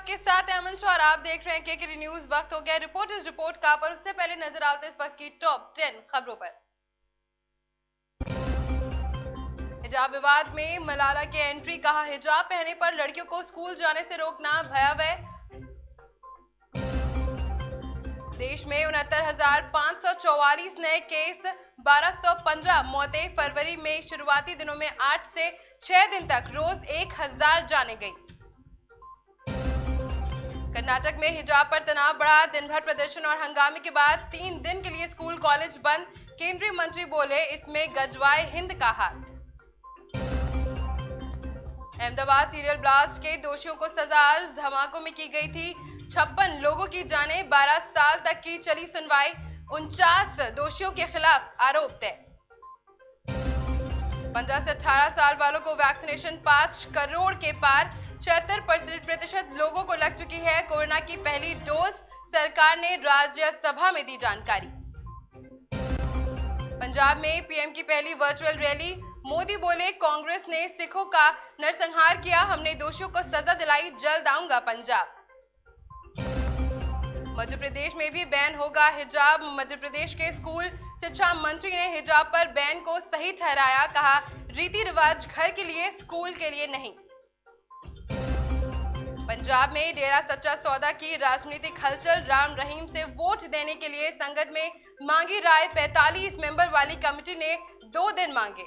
आपके साथ अमन शाह और आप देख रहे हैं केकेडी न्यूज। वक्त हो गया रिपोर्टर्स रिपोर्ट का, पर उससे पहले नजर आते इस वक्त की टॉप 10 खबरों पर। हिजाब विवाद में मलाला की एंट्री, कहा हिजाब पहने पर लड़कियों को स्कूल जाने से रोकना भयावह। देश में 69,544 नए केस, 1215 मौतें। फरवरी में शुरुआती दिनों में 8 से 6 दिन तक रोज 1000 जाने गई। कर्नाटक में हिजाब पर तनाव बढ़ा, दिन भर प्रदर्शन और हंगामे के बाद 3 दिन के लिए स्कूल कॉलेज बंद। केंद्रीय मंत्री बोले इसमें गजवाए हिंद का हाथ। अहमदाबाद सीरियल ब्लास्ट के दोषियों को सजा, धमाकों में की गई थी 56 लोगों की जानें। 12 साल तक की चली सुनवाई, 49 दोषियों के खिलाफ आरोप तय। 15 से 18 साल वालों को वैक्सीनेशन 5 करोड़ के पार, 76% लोगों को लग चुकी है कोरोना की पहली डोज। सरकार ने राज्यसभा में दी जानकारी। पंजाब में पीएम की पहली वर्चुअल रैली, मोदी बोले कांग्रेस ने सिखों का नरसंहार किया, हमने दोषियों को सजा दिलाई, जल्द आऊंगा पंजाब। मध्य प्रदेश में भी बैन होगा हिजाब, मध्य प्रदेश के स्कूल शिक्षा मंत्री ने हिजाब पर बैन को सही ठहराया, कहा रीति रिवाज घर के लिए, स्कूल के लिए नहीं। पंजाब में डेरा सच्चा सौदा की राजनीतिक हलचल, राम रहीम से वोट देने के लिए संगत में मांगी राय। 45 मेंबर वाली कमेटी ने 2 दिन मांगे।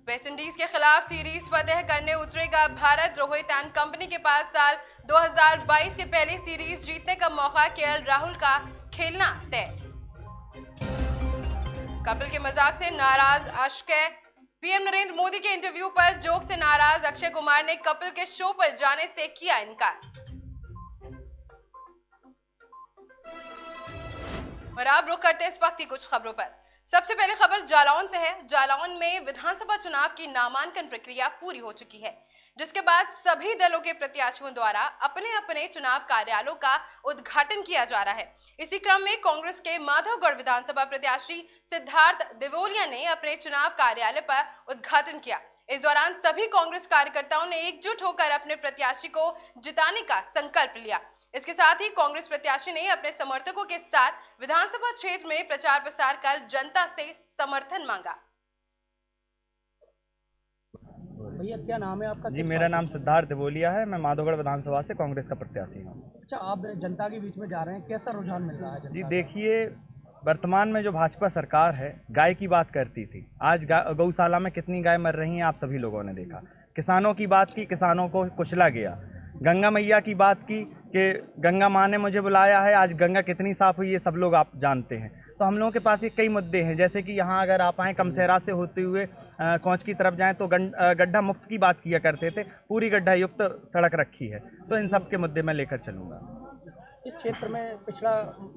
वेस्टइंडीज के खिलाफ सीरीज फतेह करने उतरेगा भारत, रोहित एंड कंपनी के पास साल 2022 के पहले सीरीज जीतने का मौका, केएल राहुल का खेलना तय। कपिल के मजाक से नाराज अक्षय, पीएम नरेंद्र मोदी के इंटरव्यू पर जोक से नाराज अक्षय कुमार ने कपिल के शो पर जाने से किया इनकार। और आप रुक करते इस वक्त की कुछ खबरों पर। सबसे पहले खबर जालौन से है। जालौन में विधानसभा चुनाव की नामांकन प्रक्रिया पूरी हो चुकी है, जिसके बाद सभी दलों के प्रत्याशियों द्वारा अपने अपने चुनाव कार्यालयों का उद्घाटन किया जा रहा है। इसी क्रम में कांग्रेस के माधवगढ़ विधानसभा प्रत्याशी सिद्धार्थ देवोलिया ने अपने चुनाव कार्यालय पर उद्घाटन किया। इस दौरान सभी कांग्रेस कार्यकर्ताओं ने एकजुट होकर अपने प्रत्याशी को जिताने का संकल्प लिया। इसके साथ ही कांग्रेस प्रत्याशी ने अपने समर्थकों के साथ विधानसभा क्षेत्र में प्रचार प्रसार कर जनता से समर्थन मांगा। भैया क्या नाम है आपका? जी मेरा नाम सिद्धार्थ देवोलिया है, मैं माधवगढ़ विधानसभा से कांग्रेस का प्रत्याशी हूँ। अच्छा, आप जनता के बीच में जा रहे हैं, कैसा रुझान मिल रहा है? जी देखिए, वर्तमान में जो भाजपा सरकार है गाय की बात करती थी, आज गौशाला में कितनी गाय मर रही हैं आप सभी लोगों ने देखा। किसानों की बात की, किसानों को कुचला गया। गंगा मैया की बात की कि गंगा माँ ने मुझे बुलाया है, आज गंगा कितनी साफ हुई ये सब लोग आप जानते हैं। तो हम लोगों के पास ये कई मुद्दे हैं, जैसे कि यहाँ अगर आप आएँ कमसेरा से होते हुए कोंच की तरफ जाएं तो गड्ढा मुक्त की बात किया करते थे, पूरी गड्ढा युक्त सड़क रखी है। तो इन सब के मुद्दे मैं लेकर चलूँगा। इस क्षेत्र में पिछड़ा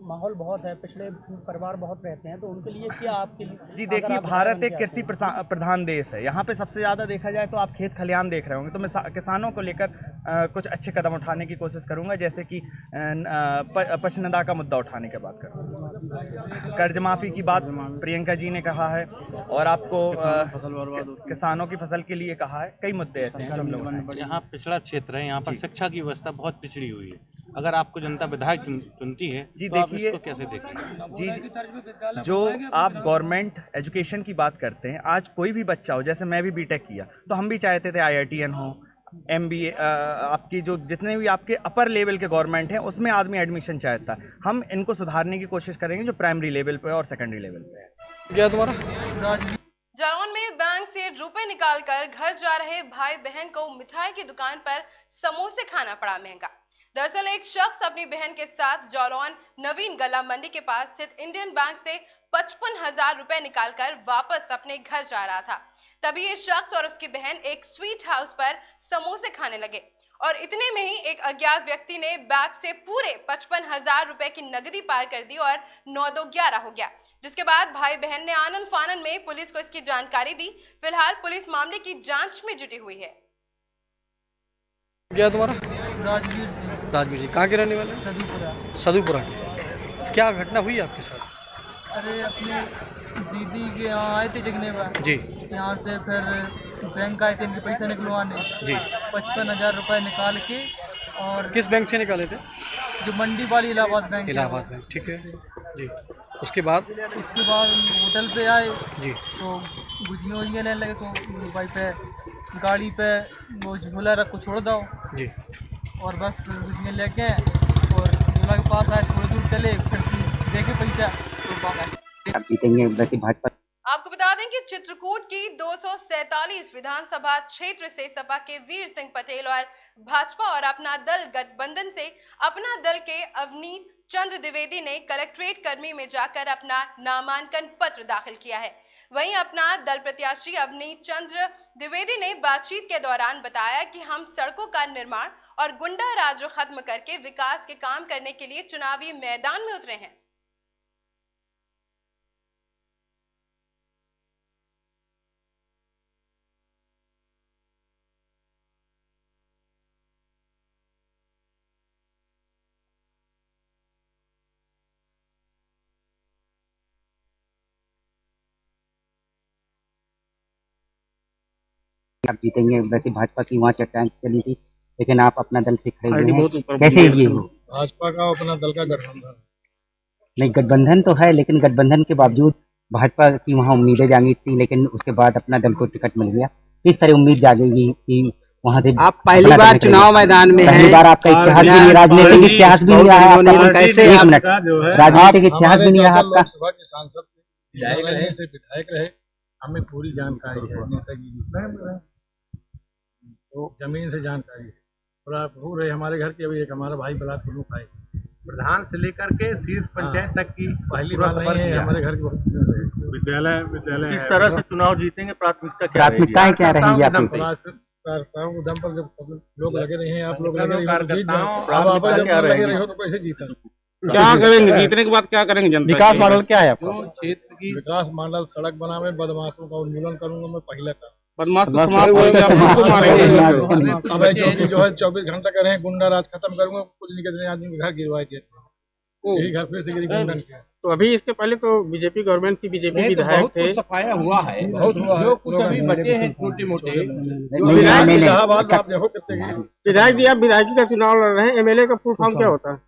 माहौल बहुत है, पिछड़े परिवार बहुत रहते हैं, तो उनके लिए क्या आपके लिए? जी देखिए, भारत एक कृषि प्रधान देश है। यहाँ पे सबसे ज़्यादा देखा जाए तो आप खेत खलिहान देख रहे होंगे। तो मैं किसानों को लेकर कुछ अच्छे कदम उठाने की कोशिश करूँगा, जैसे कि पशनदा का मुद्दा उठाने की बात करूँगा। कर्ज माफ़ी की बात प्रियंका जी ने कहा है, और आपको किसानों की फसल के लिए कहा है। कई मुद्दे ऐसे हैं जो हम लोग, यहाँ पिछड़ा क्षेत्र है, यहाँ पर शिक्षा की व्यवस्था बहुत पिछड़ी हुई है। अगर आपको जनता विधायक चुनती है जी तो देखिए, आप इसको कैसे देखें? जी जो आप गवर्नमेंट एजुकेशन की बात करते हैं, आज कोई भी बच्चा हो, जैसे मैं भी बीटेक किया तो हम भी चाहते थे IITN हो, MBA, आपकी जो जितने भी आपके अपर लेवल के गवर्नमेंट हैं उसमें आदमी एडमिशन चाहता है। हम इनको सुधारने की कोशिश करेंगे जो प्राइमरी लेवल पे और सेकेंडरी लेवल पे है। क्या तुम्हारा? जालौन में बैंक से रुपए निकालकर घर जा रहे भाई बहन को मिठाई की दुकान पर समोसे खाना पड़ा महंगा। दरअसल एक शख्स अपनी बहन के साथ जालौन नवीन गला मंडी के पास स्थित इंडियन बैंक से 55,000 रुपए निकालकर वापस अपने घर जा रहा था। तभी ये शख्स और उसकी बहन एक स्वीट हाउस पर समोसे खाने लगे, और इतने में ही एक अज्ञात व्यक्ति ने बैग से पूरे 55,000 रुपए की नकदी पार कर दी और 9-2-11 हो गया। जिसके बाद भाई बहन ने आनन फानन में पुलिस को इसकी जानकारी दी। फिलहाल पुलिस मामले की जांच में जुटी हुई है। क्या तुम्हारा? राजवीर सिंह। राजवीर जी कहाँ के रहने वाले? सदीपुरा। सदूपुरा। क्या घटना हुई आपके साथ? अरे अपनी दीदी के यहाँ आए थे जगने पर जी। यहाँ से फिर बैंक आए थे इनके पैसे निकलवाने जी। 55,000 रुपये निकाल के, और किस बैंक से निकाले थे? जो मंडी वाली इलाहाबाद बैंक है, इलाहाबाद बैंक, ठीक है जी। उसके बाद? उसके बाद होटल पे आए जी। तो गुजिया वुजिया लेने लगे, तो भाई पे गाड़ी पे वो झोला रख को छोड़ दो, जी। और बस गुजिया लेके और झोला के पास आए, थोड़ी दूर चले, फिर देखे पैसा तो बाहर। आप जीतेंगे वैसे भाजपा। आपको बता दें कि चित्रकूट की 247 विधानसभा क्षेत्र से सपा के वीर सिंह पटेल और भाजपा और अपना दल गठबंधन से अपना दल के अवनीत चंद्र द्विवेदी ने कलेक्ट्रेट कर्मी में जाकर अपना नामांकन पत्र दाखिल किया है। वहीं अपना दल प्रत्याशी अवनीत चंद्र द्विवेदी ने बातचीत के दौरान बताया कि हम सड़कों का निर्माण और गुंडा राज खत्म करके विकास के काम करने के लिए चुनावी मैदान में उतरे हैं। आप जीतेंगे वैसे भाजपा की वहाँ चर्चाएं चली थी, लेकिन आप अपना दल से खड़े हुए हैं, कैसे ये हो? भाजपा का अपना दल का गठबंधन नहीं, गठबंधन तो है, लेकिन गठबंधन के बावजूद भाजपा की वहाँ उम्मीदें जागी थी, लेकिन उसके बाद अपना दल को टिकट मिल गया। किस तरह उम्मीद जागेगी कि वहाँ से आप पहली बार चुनाव मैदान में पहली बार आपका इतिहास भी नहीं, राजनीतिक इतिहास भी नहीं रहा है आपका। कैसे एक मिनट, राजनीतिक इतिहास भी नहीं रहा आपका। लोकसभा के सांसद से विधायक रहे, हमें पूरी जानकारी है नेतागिरी, तो जमीन से जानकारी है पूरा पूरे हमारे घर के। अभी एक हमारा भाई ब्लॉक प्रमुख आए, प्रधान से लेकर के शीर्ष पंचायत तक की पहली बार नहीं है हमारे घर के। विद्यालय इस तरह से चुनाव जीतेंगे। प्राथमिकताएं क्या रहेंगी आपकी? कार्यकर्ताओं के दम पर जब लोग लगे रहे हैं, आप लोग लगे रहे हो तो जीत जाओ। आप जब लगे रहे हो तो कैसे जीता? क्या करेंगे जीतने के बाद? क्या करेंगे जनता? विकास मॉडल क्या है आपका? क्षेत्र की विकास मॉडल सड़क बनावे, बदमाशों का उन्मूलन करूंगा मैं पहले का। बदमाश तो समाप्त होंगे, आप उसको मारेंगे। अब जो है 24 घंटा करें गुंडा राज खत्म करूंगा, कुछ नहीं करने आदमी के घर गिरवा दिया, यही घर फिर से गिरी गुंडन के। तो अभी इसके पहले तो बीजेपी गवर्नमेंट की बीजेपी विधायक थे, सफाया हुआ है, बहुत हुआ जो कुछ अभी बचे हैं छोटे मोटे। इलाहाबाद आप देखो कितने विधायक जी, आप विधायकी का चुनाव लड़ रहे हैं, एमएलए का फुल फॉर्म क्या होता है?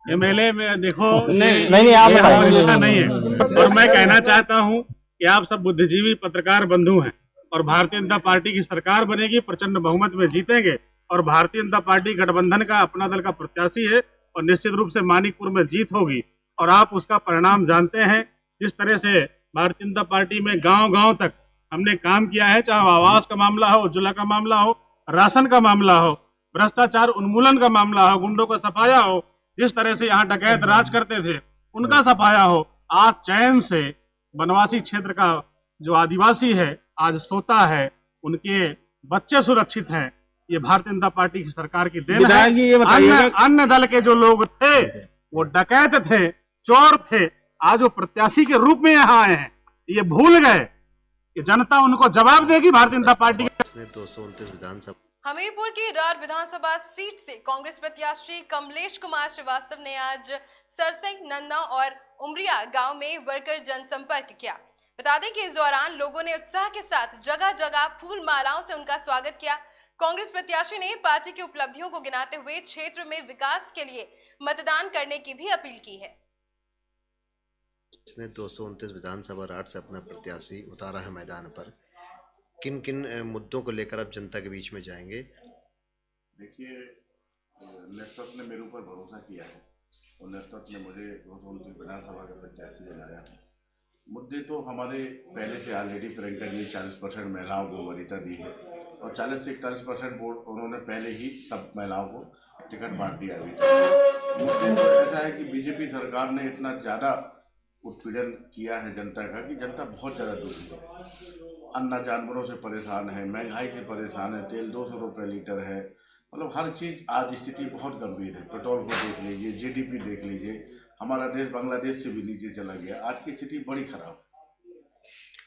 एमएलए में देखो नहीं आप ऐसा नहीं है। और मैं कहना चाहता हूं कि आप सब बुद्धिजीवी पत्रकार बंधु हैं और भारतीय जनता पार्टी की सरकार बनेगी, प्रचंड बहुमत में जीतेंगे और भारतीय जनता पार्टी गठबंधन का अपना दल का प्रत्याशी है और निश्चित रूप से मानिकपुर में जीत होगी और आप उसका परिणाम जानते हैं। जिस तरह से भारतीय जनता पार्टी में गांव-गांव तक हमने काम किया है, चाहे आवास का मामला हो, उज्ज्वला का मामला हो, राशन का मामला हो, भ्रष्टाचार उन्मूलन का मामला हो, गुंडों का सफाया हो, जिस तरह से यहाँ डकैत राज करते थे उनका सफाया हो, आज चैन से बनवासी क्षेत्र का जो आदिवासी है आज सोता है, उनके बच्चे सुरक्षित हैं। ये भारतीय जनता पार्टी की सरकार की देन है। अन्य दल के जो लोग थे वो डकैत थे, चोर थे, आज वो प्रत्याशी के रूप में यहाँ आए हैं। ये भूल गए कि जनता उनको जवाब देगी। भारतीय जनता पार्टी के 229 विधानसभा हमीरपुर की राड विधानसभा सीट से कांग्रेस प्रत्याशी कमलेश कुमार श्रीवास्तव ने आज सरसिंह, नन्ना और उमरिया गांव में वर्कर जनसंपर्क किया। बता दें कि इस दौरान लोगों ने उत्साह के साथ जगह जगह फूल मालाओं से उनका स्वागत किया। कांग्रेस प्रत्याशी ने पार्टी की उपलब्धियों को गिनाते हुए क्षेत्र में विकास के लिए मतदान करने की भी अपील की है। इसने 229 विधानसभा राड से अपना प्रत्याशी उतारा है मैदान पर। किन किन मुद्दों को लेकर आप जनता के बीच में जाएंगे? देखिए, नेतृत्व ने मेरे ऊपर भरोसा किया है और नेतृत्व ने मुझे 229 विधानसभा का प्रत्याशी बनाया है। मुद्दे तो हमारे पहले से ऑलरेडी प्रियंका जी 40% महिलाओं को वरीयता दी है और 40 से 41% वोट उन्होंने पहले ही सब महिलाओं को टिकट बांट दिया अभी तक। मुद्दे तो ऐसा है कि बीजेपी सरकार ने इतना ज़्यादा उत्पीड़न किया है जनता का कि जनता बहुत ज़्यादा दुखी है। अन्ना जानवरों से परेशान है, महंगाई से परेशान है, तेल 200 रुपये लीटर है, मतलब हर चीज़ आज स्थिति बहुत गंभीर है। पेट्रोल को देख लीजिए, जीडीपी देख लीजिए, हमारा देश बांग्लादेश से भी नीचे चला गया। आज की स्थिति बड़ी खराब है।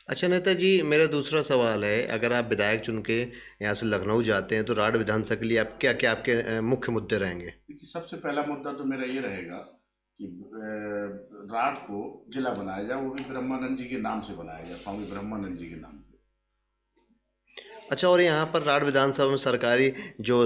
अच्छा नेताजी, मेरा दूसरा सवाल है, अगर आप विधायक चुन के यहाँ से लखनऊ जाते हैं तो राड विधानसभा के लिए आप क्या क्या आपके मुख्य मुद्दे रहेंगे? देखिए, सबसे पहला मुद्दा तो मेरा ये रहेगा कि राड को जिला बनाया जाए, वो भी ब्रह्मानंद जी के नाम से बनाया जाए, स्वामी ब्रह्मानंद जी के नाम पे। अच्छा, और यहाँ पर राड विधानसभा में सरकारी जो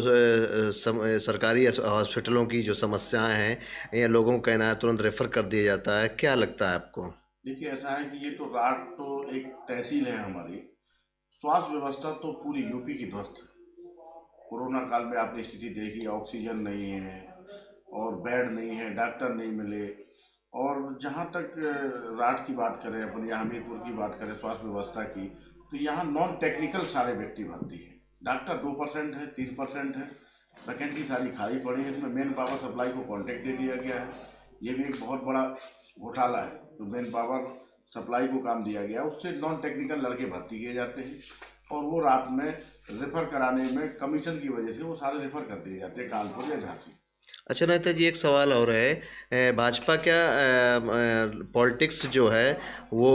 सरकारी हॉस्पिटलों की जो समस्याएं हैं या लोगों का कहना है तुरंत रेफर कर दिया जाता है, क्या लगता है आपको? देखिए, ऐसा है कि ये तो राड तो एक तहसील है हमारी। स्वास्थ्य व्यवस्था तो पूरी यूपी की ध्वस्त है। कोरोना काल में आपने स्थिति देखी, ऑक्सीजन नहीं है और बेड नहीं है, डॉक्टर नहीं मिले। और जहाँ तक राड की बात करें अपन या हमीरपुर की बात करें स्वास्थ्य व्यवस्था की, तो यहाँ नॉन टेक्निकल सारे व्यक्ति भर्ती हैं। डॉक्टर 2% है, 3% है, वैकेंसी सारी खाली पड़ी है। इसमें मेन पावर सप्लाई को कॉन्ट्रैक्ट दे दिया गया है। ये भी एक बहुत बड़ा घोटाला है। तो मेन पावर सप्लाई को काम दिया गया, उससे नॉन टेक्निकल लड़के भर्ती किए जाते हैं और वो रात में रेफर कराने में कमीशन की वजह से वो सारे रेफर कर दिए जाते हैं कानपुर या झांसी। अच्छा नेता जी, एक सवाल और है, भाजपा क्या पॉलिटिक्स जो है वो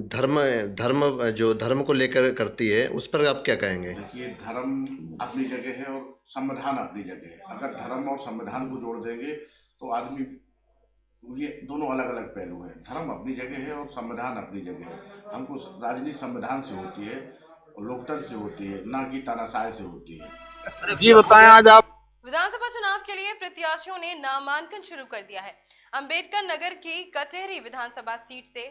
धर्म को लेकर करती है, उस पर आप क्या कहेंगे? देखिए, धर्म अपनी जगह है और संविधान अपनी जगह है। अगर धर्म और संविधान को जोड़ देंगे तो आदमी, ये दोनों अलग अलग पहलू हैं। धर्म अपनी जगह है और संविधान अपनी जगह है। हमको राजनीति संविधान से होती है और लोकतंत्र से होती है, ना कि तानाशाही से होती है। जी बताएं, आज आप विधानसभा चुनाव के लिए प्रत्याशियों ने नामांकन शुरू कर दिया है। अंबेडकर नगर की कचहरी विधानसभा सीट से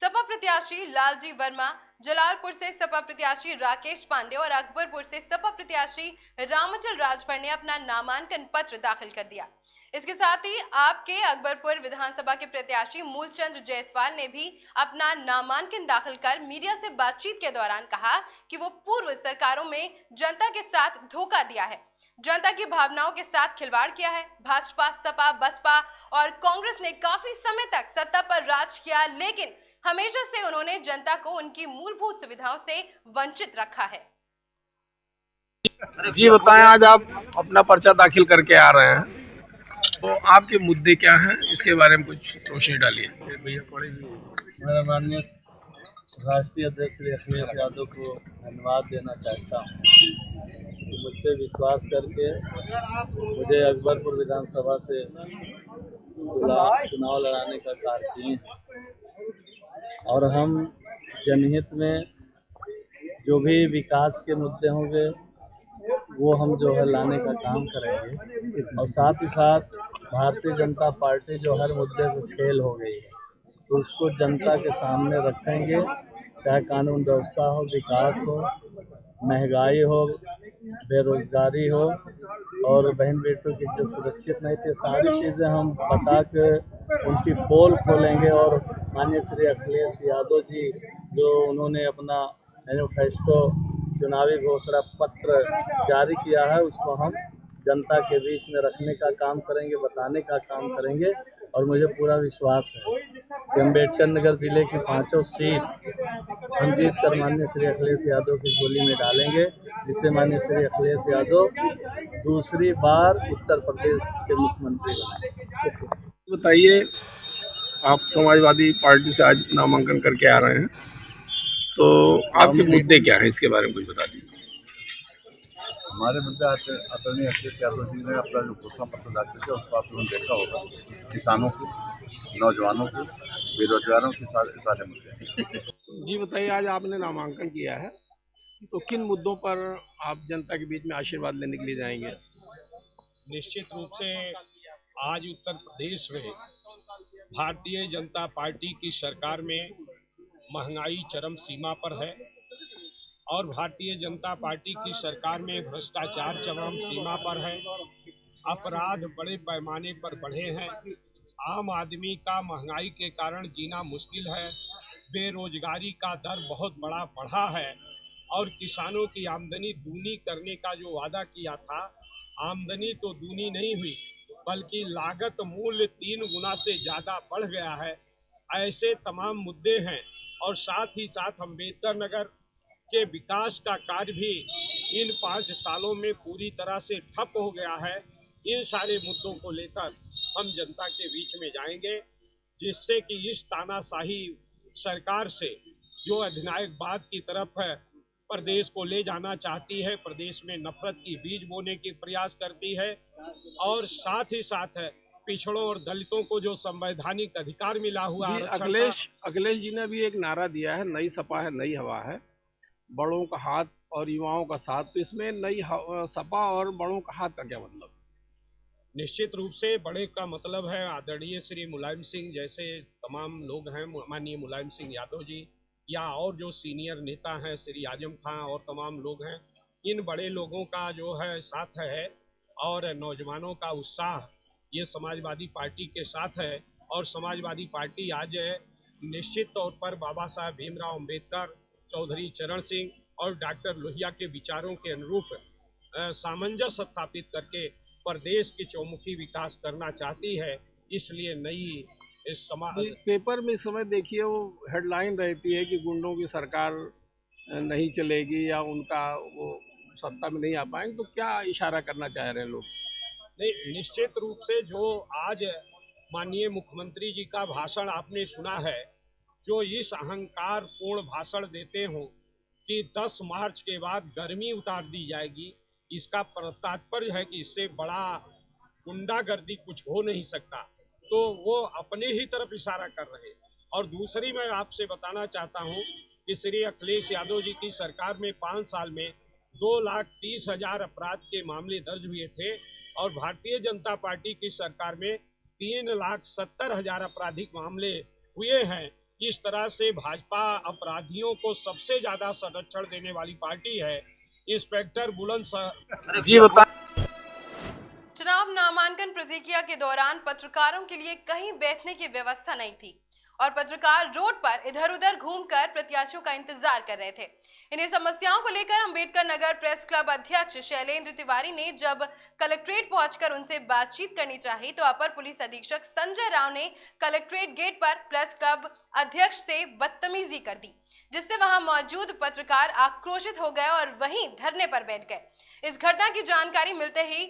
सपा प्रत्याशी लालजी वर्मा, जलालपुर से सपा प्रत्याशी राकेश पांडे और अकबरपुर से सपा प्रत्याशी रामचल राजभर ने अपना नामांकन पत्र दाखिल कर दिया। इसके साथ ही आपके अकबरपुर विधानसभा के प्रत्याशी मूलचंद जायसवाल ने भी अपना नामांकन दाखिल कर मीडिया से बातचीत के दौरान कहा कि वो पूर्व सरकारों में जनता के साथ धोखा दिया है, जनता की भावनाओं के साथ खिलवाड़ किया है। भाजपा, सपा, बसपा और कांग्रेस ने काफी समय तक सत्ता पर राज किया, लेकिन हमेशा से उन्होंने जनता को उनकी मूलभूत सुविधाओं से वंचित रखा है। जी बताएं, आज आप अपना पर्चा दाखिल करके आ रहे हैं, तो आपके मुद्दे क्या हैं, इसके बारे में कुछ रोशनी डालिए। मेरा माननीय राष्ट्रीय अध्यक्ष श्री अखिलेश यादव को धन्यवाद देना चाहता हूँ कि मुझ पर विश्वास करके मुझे अकबरपुर विधानसभा से चुनाव लड़ाने का कार्य किए हैं और हम जनहित में जो भी विकास के मुद्दे होंगे वो हम जो है लाने का काम करेंगे। और साथ ही साथ भारतीय जनता पार्टी जो हर मुद्दे पर फेल हो गई है तो उसको जनता के सामने रखेंगे, चाहे कानून व्यवस्था हो, विकास हो, महंगाई हो, बेरोजगारी हो और बहन बेटों की जो सुरक्षित नहीं थे, सारी चीज़ें हम बता के उनकी पोल खोलेंगे। और माननीय श्री अखिलेश यादव जी जो उन्होंने अपना मैनिफेस्टो चुनावी घोषणा पत्र जारी किया है उसको हम जनता के बीच में रखने का काम करेंगे, बताने का काम करेंगे। और मुझे पूरा विश्वास है कि अम्बेडकर नगर जिले की 5 सीट हम जीत कर माननीय श्री अखिलेश यादव की झोली में डालेंगे, जिससे माननीय श्री अखिलेश यादव दूसरी बार उत्तर प्रदेश के मुख्यमंत्री बने। बताइए, आप समाजवादी पार्टी से आज नामांकन करके आ रहे हैं, तो आपके मुद्दे क्या हैं, इसके बारे में कुछ बता दीजिए। हमारे मुद्दे आदरणीय अखिलेश यादव जी ने अपना जो घोषणा पत्र दाखिल किया उसको आप लोगों ने देखा होगा। किसानों की, नौजवानों की, बेरोजगारों के सारे मुद्दे। जी बताइए, आज आपने नामांकन किया है तो किन मुद्दों पर आप जनता के बीच में आशीर्वाद लेने के लिए जाएंगे? निश्चित रूप से आज उत्तर प्रदेश में भारतीय जनता पार्टी की सरकार में महंगाई चरम सीमा पर है और भारतीय जनता पार्टी की सरकार में भ्रष्टाचार चरम सीमा पर है, अपराध बड़े पैमाने पर बढ़े हैं, आम आदमी का महंगाई के कारण जीना मुश्किल है, बेरोजगारी का दर बहुत बड़ा बढ़ा है और किसानों की आमदनी दूनी करने का जो वादा किया था, आमदनी तो दूनी नहीं हुई बल्कि लागत मूल्य 3 गुना से ज़्यादा बढ़ गया है। ऐसे तमाम मुद्दे हैं और साथ ही साथ अम्बेडकर नगर के विकास का कार्य भी इन 5 सालों में पूरी तरह से ठप हो गया है। इन सारे मुद्दों को लेकर हम जनता के बीच में जाएंगे, जिससे कि इस तानाशाही सरकार से जो अधिनायकवाद की तरफ प्रदेश को ले जाना चाहती है, प्रदेश में नफरत की बीज बोने की प्रयास करती है और साथ ही साथ पिछड़ों और दलितों को जो संवैधानिक अधिकार मिला हुआ है। अखिलेश जी ने भी एक नारा दिया है, नई सपा है, नई हवा है। बड़ों का हाथ और युवाओं का साथ, तो इसमें नई सपा और बड़ों का हाथ का क्या मतलब? निश्चित रूप से बड़े का मतलब है आदरणीय श्री मुलायम सिंह जैसे तमाम लोग हैं, माननीय मुलायम सिंह यादव जी, या और जो सीनियर नेता हैं श्री आजम खां और तमाम लोग हैं, इन बड़े लोगों का जो है साथ है और नौजवानों का उत्साह ये समाजवादी पार्टी के साथ है। और समाजवादी पार्टी आज निश्चित तौर पर बाबा साहब भीमराव अंबेडकर, चौधरी चरण सिंह और डॉक्टर लोहिया के विचारों के अनुरूप सामंजस्य स्थापित करके प्रदेश की चौमुखी विकास करना चाहती है। इसलिए नई इस समाज पेपर में इस समय देखिए वो हेडलाइन रहती है कि गुंडों की सरकार नहीं चलेगी या उनका वो सत्ता में नहीं आ पाएंगे, तो क्या इशारा करना चाह रहे हैं लोग? नहीं, निश्चित रूप से जो आज माननीय मुख्यमंत्री जी का भाषण आपने सुना है, जो इस अहंकार पूर्ण भाषण देते हो कि 10 मार्च के बाद गर्मी उतार दी जाएगी, इसका तात्पर्य है कि इससे बड़ा गुंडागर्दी कुछ हो नहीं सकता, तो वो अपने ही तरफ इशारा कर रहे। और दूसरी मैं आपसे बताना चाहता हूं कि श्री अखिलेश यादव जी की सरकार में 5 साल में 2,30,000 अपराध के मामले दर्ज हुए थे और भारतीय जनता पार्टी की सरकार में 3,70,000 आपराधिक मामले हुए हैं। इस तरह से भाजपा अपराधियों को सबसे ज्यादा संरक्षण देने वाली पार्टी है। इंस्पेक्टर बुलंद जी बता। चुनाव नामांकन प्रक्रिया के दौरान पत्रकारों के लिए कहीं बैठने की व्यवस्था नहीं थी और पत्रकार रोड पर इधर उधर घूमकर प्रत्याशियों का इंतजार कर रहे थे। इन्हीं समस्याओं को लेकर अंबेडकर नगर प्रेस क्लब अध्यक्ष शैलेंद्र तिवारी ने जब कलेक्ट्रेट पहुंचकर उनसे बातचीत करनी चाही तो अपर पुलिस अधीक्षक संजय राव ने कलेक्ट्रेट गेट पर प्रेस क्लब अध्यक्ष से बदतमीजी कर दी, जिससे वहां मौजूद पत्रकार आक्रोशित हो गए और वहीं धरने पर बैठ गए। इस घटना की जानकारी मिलते ही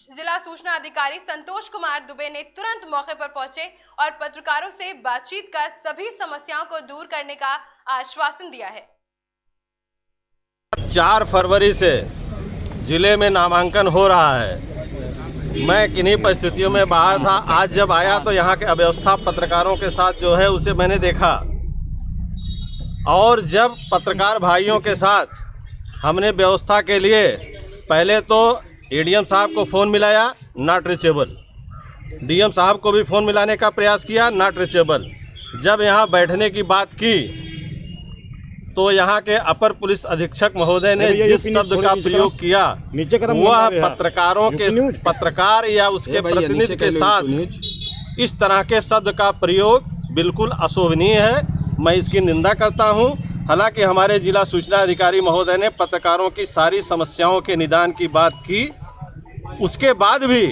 जिला सूचना अधिकारी संतोष कुमार दुबे ने तुरंत मौके पर पहुंचे और पत्रकारों से बातचीत कर सभी समस्याओं को दूर करने का आश्वासन दिया है। 4 फरवरी से जिले में नामांकन हो रहा है। मैं किन्हीं परिस्थितियों में बाहर था। आज जब आया तो यहाँ के अव्यवस्था पत्रकारों के साथ जो है उसे मैंने देखा, और जब पत्रकार भाइयों के साथ हमने व्यवस्था के लिए पहले तो एडीएम साहब को फ़ोन मिलाया, नॉट रीचेबल। डीएम साहब को भी फ़ोन मिलाने का प्रयास किया, नॉट रीचेबल। जब यहाँ बैठने की बात की तो यहाँ के अपर पुलिस अधीक्षक महोदय ने जिस शब्द का प्रयोग किया वह पत्रकारों के पत्रकार या उसके प्रतिनिधि के साथ इस तरह के शब्द का प्रयोग बिल्कुल अशोभनीय है। मैं इसकी निंदा करता हूँ। हालांकि हमारे जिला सूचना अधिकारी महोदय ने पत्रकारों की सारी समस्याओं के निदान की बात की, उसके बाद भी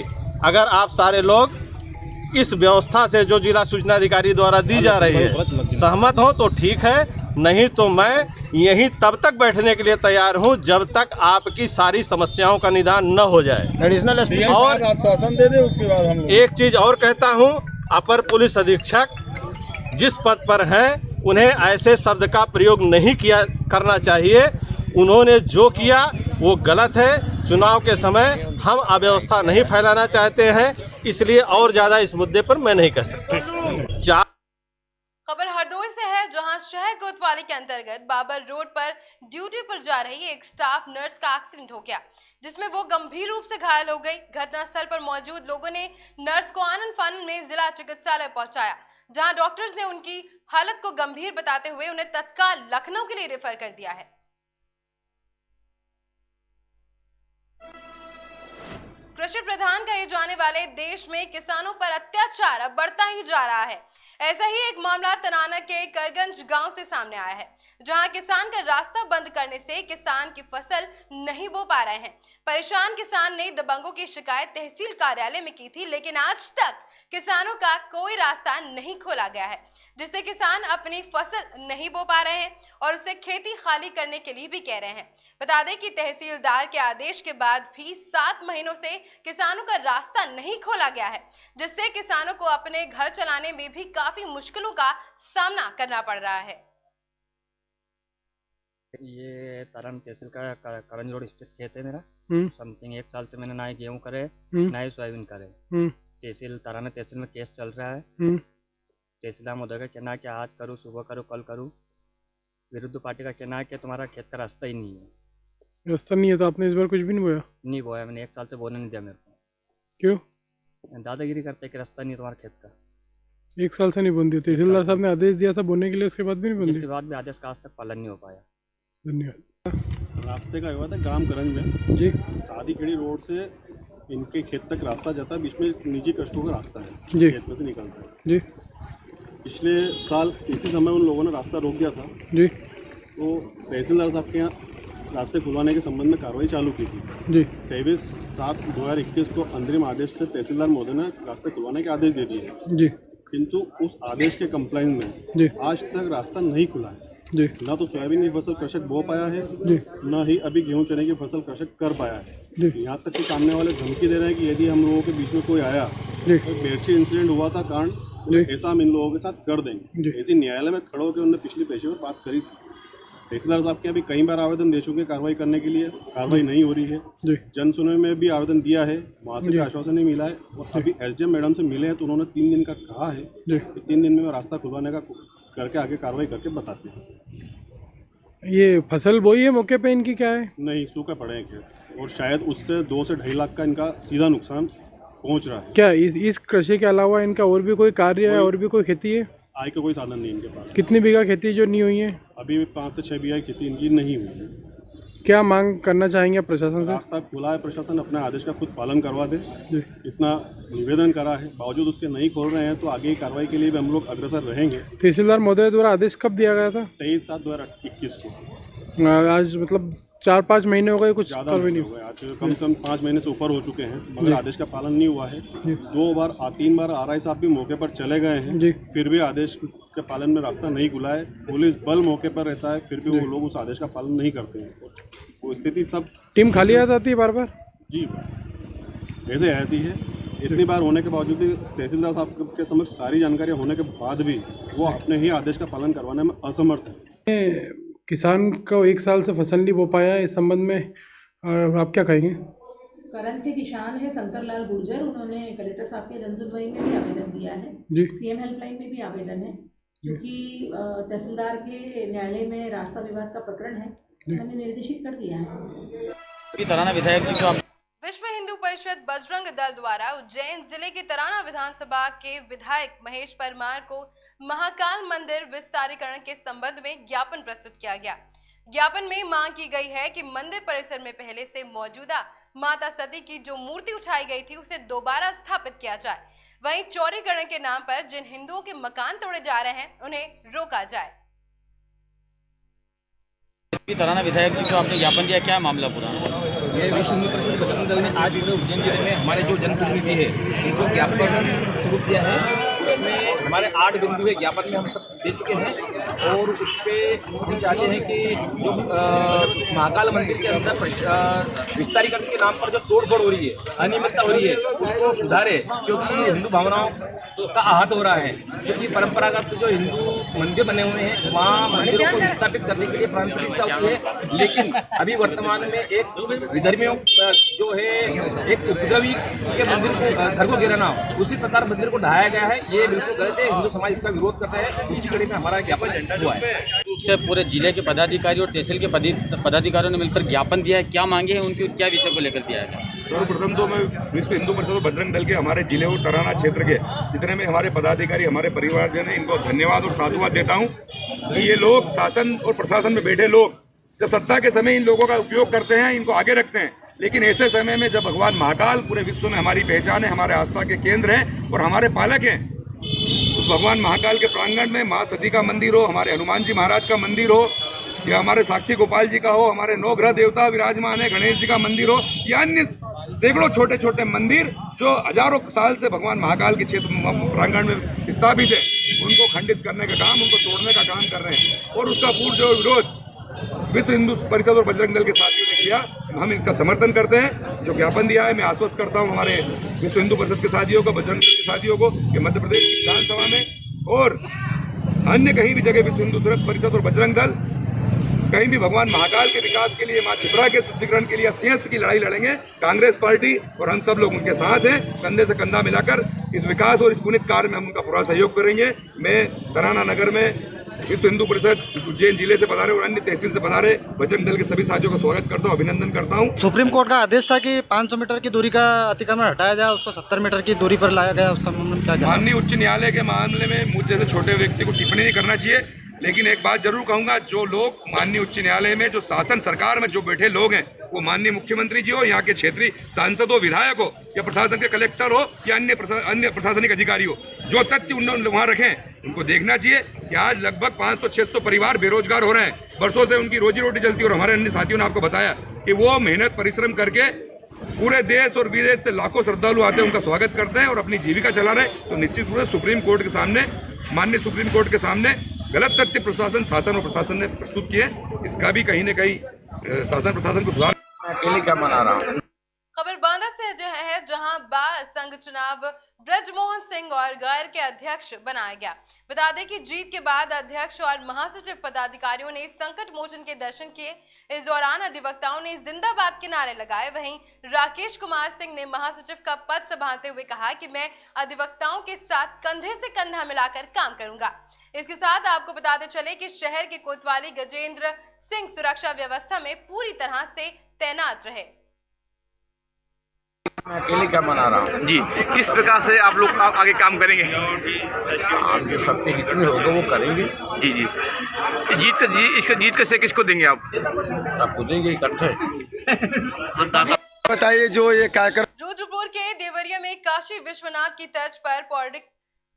अगर आप सारे लोग इस व्यवस्था से जो जिला सूचना अधिकारी द्वारा दी जा रही है सहमत हो तो ठीक है, नहीं तो मैं यहीं तब तक बैठने के लिए तैयार हूं जब तक आपकी सारी समस्याओं का निदान न हो जाए। एडिशनल एसपी और आश्वासन दे दे, उसके बाद हम लोग एक चीज़ और कहता हूं, अपर पुलिस अधीक्षक जिस पद पर हैं उन्हें ऐसे शब्द का प्रयोग नहीं करना चाहिए। उन्होंने जो किया वो गलत है। चुनाव के समय हम अव्यवस्था नहीं फैलाना चाहते हैं, इसलिए और ज़्यादा इस मुद्दे पर मैं नहीं कह सकता। खबर हरदोई से है, जहां शहर कोतवाली के अंतर्गत बाबर रोड पर ड्यूटी पर जा रही एक स्टाफ नर्स का एक्सीडेंट हो गया, जिसमें वो गंभीर रूप से घायल हो गई। घटनास्थल पर मौजूद लोगों ने नर्स को आनन फानन में जिला चिकित्सालय पहुंचाया, जहां डॉक्टर्स ने उनकी हालत को गंभीर बताते हुए उन्हें तत्काल लखनऊ के लिए रेफर कर दिया है। कृषि प्रधान कहे जाने वाले देश में किसानों पर अत्याचार अब बढ़ता ही जा रहा है। ऐसा ही एक मामला तराना के करगंज गांव से सामने आया है, जहां किसान का रास्ता बंद करने से किसान की फसल नहीं बो पा रहे हैं। परेशान किसान ने दबंगों की शिकायत तहसील कार्यालय में की थी, लेकिन आज तक किसानों का कोई रास्ता नहीं खोला गया है, जिससे किसान अपनी फसल नहीं बो पा रहे हैं और उसे खेती खाली करने के लिए भी कह रहे हैं। बता दें कि तहसीलदार के आदेश के बाद भी 7 महीनों से किसानों का रास्ता नहीं खोला गया है, जिससे किसानों को अपने घर चलाने में भी काफी मुश्किलों का सामना करना पड़ रहा है। ये तरान तहसील का करंज रोड स्थित खेत है मेरा। समथिंग 1 साल से मैंने ना ही गेहूँ करे ना ही सोयाबीन करे। तहसील तराना तहसील में केस चल रहा है। तहसीलदार महोदय का कहना है कि आज करूँ, सुबह करूँ, कल करूँ, विरुद्ध पार्टी का कहना है कि तुम्हारा खेत का रास्ता ही नहीं है। रास्ता नहीं है तो आपने इस बार कुछ भी नहीं बोया? नहीं बोया, मैंने 1 साल से बोने नहीं दिया मेरे को। क्यों? दादागिरी करते कि रास्ता नहीं है तुम्हारा खेत का। 1 साल से नहीं बन दी? तहसीलदार साहब ने आदेश दिया था बोने के लिए, उसके बाद भी नहीं बन दी? इसके बाद भी आदेश का आज तक पालन नहीं हो पाया। धन्यवाद। रास्ते का हुआ था ग्रामगंज में जी, शादी खेड़ी रोड से इनके खेत तक रास्ता जाता है, बीच में निजी कस्टों का रास्ता है, जी, खेत में से निकलता है। जी, पिछले साल इसी समय उन लोगों ने रास्ता रोक दिया था, जी, तो तहसीलदार साहब के यहाँ रास्ते खुलवाने के संबंध में कार्रवाई चालू की थी। जी, 23/7/2021 को अंतरिम आदेश से तहसीलदार महोदय ने रास्ते खुलवाने के आदेश दे दिए हैं, जी, किंतु उस आदेश के कंप्लाइंस में जी, आज तक रास्ता नहीं खुला है। जी, ना तो सोयाबीन की फसल कृषक बो पाया है, जी, ना ही अभी गेहूं चने की फसल कृषक कर पाया है। जी, यहाँ तक कि सामने वाले धमकी दे रहे हैं कि यदि हम लोगों के बीच में कोई आया, जी, कोई बेरछी इंसिडेंट हुआ था कांड, जी, ऐसा हम इन लोगों के साथ कर देंगे। जी, ऐसी न्यायालय में खड़े होकर उन्होंने पिछली पेशेवर बात करी थी। तहसीलदार साहब के अभी कई बार आवेदन दे चुके हैं कार्रवाई करने के लिए, कार्रवाई नहीं हो रही है। जी, जन सुनवाई में भी आवेदन दिया है, वहाँ से जी, भी आश्वासन नहीं मिला है। और अभी एसडीएम मैडम से मिले हैं तो उन्होंने 3 दिन का कहा है जी। कि 3 दिन में रास्ता खुलवाने का करके आगे कार्रवाई करके बताते हैं। ये फसल बोई है मौके पे, इनकी क्या है? नहीं, सूखे पड़े हैं खेत और शायद उससे 2 से 2.5 लाख का इनका सीधा नुकसान पहुंच रहा है। क्या इस कृषि के अलावा इनका और भी कोई कार्य है, और भी कोई खेती है? आय का कोई साधन नहीं इनके पास। कितनी बीघा खेती जो नहीं हुई है? अभी 5 से 6 बीघा खेती इनकी नहीं हुई है। क्या मांग करना चाहेंगे प्रशासन से? रास्ता खुला है, प्रशासन अपने आदेश का खुद पालन करवा दे, जी, इतना निवेदन करा है, बावजूद उसके नहीं खोल रहे हैं तो आगे की कार्रवाई के लिए भी हम लोग अग्रसर रहेंगे। तहसीलदार महोदय द्वारा आदेश कब दिया गया था? 23/7/2021 को। आज मतलब 4-5 महीने हो गए, कुछ ज़्यादा कार्रवाई नहीं हो गए, आज कम से कम 5 महीने से ऊपर हो चुके हैं, मगर आदेश का पालन नहीं हुआ है। 3 बार आरआई साहब भी मौके पर चले गए हैं, जी, फिर भी आदेश के पालन में रास्ता नहीं खुला है। पुलिस बल मौके पर रहता है, फिर भी वो लोग उस आदेश का पालन नहीं करते हैं। वो स्थिति सब टीम खाली आ जाती है बार बार? जी ऐसे आती है। इतनी बार होने के बावजूद भी तहसीलदार साहब के समक्ष सारी जानकारियाँ होने के बाद भी वो अपने ही आदेश का पालन करवाने में असमर्थ है। किसान को 1 साल से फसल नहीं बो पाया, इस संबंध में आप क्या कहेंगे? करंज के किसान है शंकर लाल गुर्जर, उन्होंने कलेक्टर साहब के जनसुनवाई में भी आवेदन दिया है, सीएम हेल्पलाइन में भी आवेदन है, क्योंकि तहसीलदार के न्यायालय में रास्ता विवाद का प्रकरण है, मैंने निर्देशित कर दिया है। विश्व हिंदू परिषद बजरंग दल द्वारा उज्जैन जिले के तराना विधानसभा के विधायक महेश परमार को महाकाल मंदिर विस्तारीकरण के संबंध में ज्ञापन प्रस्तुत किया गया। ज्ञापन में मांग की गई है कि मंदिर परिसर में पहले से मौजूदा माता सती की जो मूर्ति उठाई गई थी उसे दोबारा स्थापित किया जाए। वहीं चौड़ीकरण के नाम पर जिन हिंदुओं के मकान तोड़े जा रहे हैं उन्हें रोका जाए। तराना विधायक जी जो आपने ज्ञापन दिया, क्या मामला पूरा? ये विश्व हिंदू परिषद बजरंग दल ने आज उज्जैन जिले में हमारे जो जनप्रतिनिधि है उनको ज्ञापन शुरू किया है। उसमें हमारे 8 बिंदु है, ज्ञापन में हम सब दे चुके हैं और उस पर हम चाहते हैं कि जो महाकाल मंदिर के अंदर विस्तारीकरण के नाम पर जो तोड़फोड़ हो रही है, अनियमितता हो रही है, उसको सुधारे, क्योंकि हिंदू भावनाओं का आहत हो रहा है। क्योंकि परंपरागत से जो हिंदू मंदिर बने हुए हैं वहाँ मंदिरों को विस्थापित करने के लिए प्राण प्रतिष्ठा होती है, लेकिन अभी वर्तमान में एक विधर्मियों जो है एक उपद्रवी के मंदिर को घर को गिराना, उसी प्रकार मंदिर को ढहाया गया है, ये बिल्कुल गलत है। हिंदू समाज इसका विरोध करता है, उसी कड़ी में हमारा ज्ञापन हुआ है। पूरे जिले के पदाधिकारी और तहसील के पदाधिकारियों ने मिलकर ज्ञापन दिया है, क्या मांगे हैं उनकी, क्या विषय को लेकर दिया है? सर्वप्रथम तो मैं विश्व हिंदू परिषद और बजरंग दल के हमारे जिले और तराना क्षेत्र के जितने में हमारे पदाधिकारी, हमारे परिवारजन हैं, इनको धन्यवाद और साधुवाद देता हूँ कि ये लोग शासन और प्रशासन में बैठे लोग जब सत्ता के समय इन लोगों का उपयोग करते हैं, इनको आगे रखते हैं, लेकिन ऐसे समय में जब भगवान महाकाल पूरे विश्व में हमारी पहचान है, हमारे आस्था के केंद्र हैं और हमारे पालक हैं, उस भगवान महाकाल के प्रांगण में माँ सती का मंदिर हो, हमारे हनुमान जी महाराज का मंदिर हो, या हमारे साक्षी गोपाल जी का हो, हमारे 9 ग्रह देवता विराजमान है, गणेश जी का मंदिर हो, या अन्य सैकड़ों छोटे छोटे मंदिर जो हजारों साल से भगवान महाकाल के क्षेत्र प्रांगण में स्थापित है, उनको खंडित करने का काम, उनको तोड़ने का काम कर रहे हैं। और उसका पूर्ण जो विरोध विश्व हिंदू परिषद और बजरंग दल के साथियों ने किया, हम इसका समर्थन करते हैं। जो ज्ञापन दिया है, मैं आश्वस्त करता हूं हमारे विश्व हिंदू परिषद के साथियों को, बजरंग दल के साथियों को कि मध्य प्रदेश की विधानसभा में और अन्य कहीं भी जगह विश्व हिंदू परिषद और बजरंग दल कहीं भी भगवान महाकाल के विकास के लिए, माँ छिपरा के शुद्धिकरण के लिए सिंहस्थ की लड़ाई लड़ेंगे। कांग्रेस पार्टी और हम सब लोग उनके साथ हैं, कंधे से कंधा मिलाकर इस विकास और इस पुनित कार्य में हम उनका पूरा सहयोग करेंगे। मैं तराना नगर में विश्व हिंदू परिषद उज्जैन जिले से पधारे और अन्य तहसील से पधारे बजरंग दल के सभी साथियों का स्वागत करता हूँ, अभिनंदन करता हूँ। सुप्रीम कोर्ट का आदेश था कि 500 मीटर की दूरी का अतिक्रमण हटाया जाए, उसको 70 मीटर की दूरी पर लाया गया, उसका क्या कहना? माननीय उच्च न्यायालय के मामले में मुझ जैसे छोटे व्यक्ति को टिप्पणी नहीं करना चाहिए, लेकिन एक बात जरूर कहूंगा, जो लोग माननीय उच्च न्यायालय में जो शासन सरकार में जो बैठे लोग हैं, वो माननीय मुख्यमंत्री जी हो, यहाँ के क्षेत्रीय सांसद हो, विधायक हो, या प्रशासन के कलेक्टर हो, या अन्य प्रशासनिक अधिकारी हो, जो तथ्य उन्होंने वहाँ रखे उनको देखना चाहिए कि आज लगभग 500-600 परिवार बेरोजगार हो रहे हैं, वर्षों से उनकी रोजी रोटी चलती है। और हमारे अन्य साथियों ने आपको बताया कि वो मेहनत परिश्रम करके पूरे देश और विदेश से लाखों श्रद्धालु आते हैं, उनका स्वागत करते हैं और अपनी जीविका चला रहे हैं। तो निश्चित रूप से सुप्रीम कोर्ट के सामने, माननीय सुप्रीम कोर्ट के सामने गलत तथ्य शासन और प्रशासन ने प्रस्तुत किए, इसका भी कहीं न कहीं शासन प्रशासन को सुधार। अकेले क्या मना रहा हूँ। खबर बांदा से है, जहां बार संघ चुनाव ब्रजमोहन सिंह और गैर के अध्यक्ष बनाया गया। बता दें कि जीत के बाद अध्यक्ष और महासचिव पदाधिकारियों ने संकट मोचन के दर्शन किए। इस दौरान अधिवक्ताओं ने जिंदाबाद के नारे लगाए। वहीं राकेश कुमार सिंह ने महासचिव का पद संभालते हुए कहा कि मैं अधिवक्ताओं के साथ कंधे से कंधा मिलाकर काम करूंगा। इसके साथ आपको बताते चले कि शहर के कोतवाली गजेंद्र सिंह सुरक्षा व्यवस्था में पूरी तरह से तैनात रहे। मैं अकेले क्या मना रहा हूँ। जी, किस प्रकार से आप लोग आगे काम करेंगे? आप जो सबके हित में होगा वो करेंगे। जी जी, जीत का श्रेय किसको देंगे आप? सबको देंगे इकट्ठे। बताइए जो ये कार्यक्रम रुद्रपुर के देवरिया में काशी विश्वनाथ की तर्ज पर पौराणिक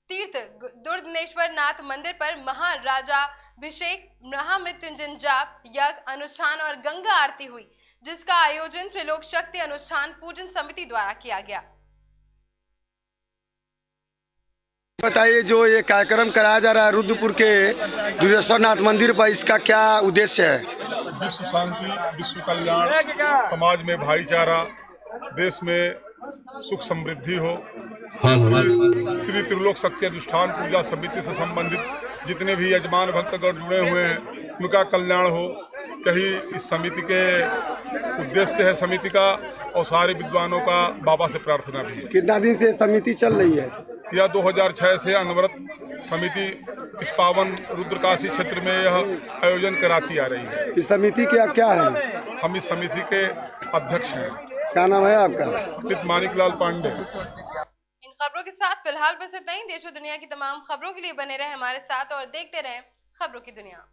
तीर्थ दुर्गनेश्वर नाथ मंदिर पर महाराजाभिषेक, महामृत्युंजय जाप, यज्ञ अनुष्ठान और गंगा आरती हुई, जिसका आयोजन त्रिलोक शक्ति अनुष्ठान पूजन समिति द्वारा किया गया। बताइए जो ये कार्यक्रम कराया जा रहा है रुद्रपुर के दुर्गेश्वर नाथ मंदिर पर, इसका क्या उद्देश्य है? विश्व शांति, विश्व कल्याण, समाज में भाईचारा, देश में सुख समृद्धि हो। श्री त्रिलोक शक्ति अनुष्ठान पूजा समिति से संबंधित जितने भी यजमान भक्तगण जुड़े हुए हैं, उनका कल्याण हो, यही इस समिति के उद्देश्य है समिति का, और सारे विद्वानों का बाबा से प्रार्थना भी है। कितना दिन से समिति चल रही है? यह 2006 से अनवरत समिति इस पावन रुद्रकाशी क्षेत्र में यह आयोजन कराती आ रही है। इस समिति का क्या है? हम इस समिति के अध्यक्ष हैं। क्या नाम है आपका? पंडित मानिकलाल पांडे। इन खबरों के साथ फिलहाल बस इतना ही। देश और दुनिया की तमाम खबरों के लिए बने रहे हमारे साथ और देखते रहें खबरों की दुनिया।